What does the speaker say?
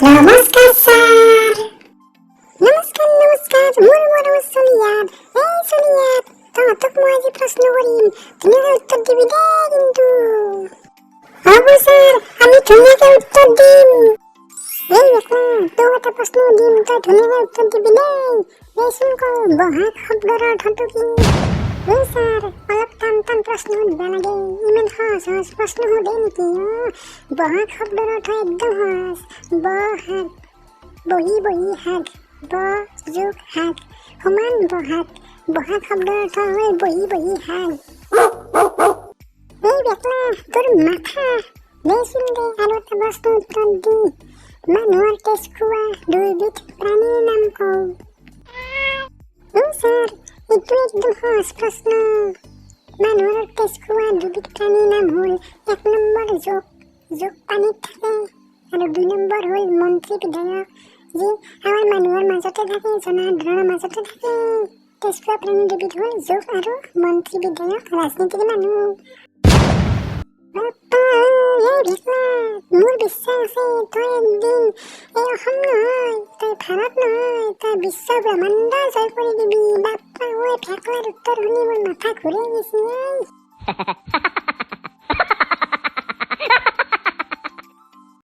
নমস্কাৰ ছাৰ। নমস্কাৰ মোৰ মৰম চলিয়াত। এই চলিয়াত তহঁতক মই আজি প্ৰশ্ন কৰিম, ধুনীয়াকৈ উত্তৰ দিবি দেই কিন্তু। হ'ব ছাৰ, আমি ধুনীয়াকৈ উত্তৰ দিম। এই বেটা, তোক এটা প্ৰশ্ন দিম, তই ধুনীয়াকৈ উত্তৰ দিবি দেই। এইচোন ক, বহাগ শব্দৰ অৰ্থটো কি? এই ছাৰ, অলপ টান প্ৰশ্ন সুধিব লাগে, ইমান সহজ প্ৰশ্ন সোধে নেকি? বহাগ শব্দৰ অৰ্থ একদম সহজ। বহাগ, বহি হাগ, ব যোগ হাগ সমান বহাগ। বহাগ শব্দৰ অৰ্থ হ'ল বহি হাগ। এই বেকলা, তোৰ মাথা দেচোন দে আৰু এটা প্ৰশ্ন উত্তৰ দি। মানুহৰ তেজ খোৱা দুইবিধ প্ৰাণীৰ নাম কওঁ। ছাৰ, এইটো একদম সহজ প্ৰশ্ন। মানুহৰ তেজ খোৱা দুবিধ প্ৰাণীৰ নাম হ'ল, 1 নম্বৰ যোগ পানীত থাকে, আৰু 2 নম্বৰ হ'ল মন্ত্ৰী বিধায়ক, যি আমাৰ মানুহৰ মাজতে থাকে, জনসাধাৰণৰ মাজতে থাকে। তেজ খোৱা প্ৰাণী দুবিধ হ'ল যোগ আৰু মন্ত্ৰী বিধায়ক, ৰাজনীতিৰ মানুহ। মোৰ বিশ্বাস আছে তই একদিন এই অসম নহয়, তই ভাৰত নহয়, তই বিশ্ব ব্ৰহ্মাণ্ড জয় কৰি দিবি। বাপ্পা ঐ, ভেকলাৰ উত্তৰ শুনি মোৰ মাথা ঘূৰাই গৈছে।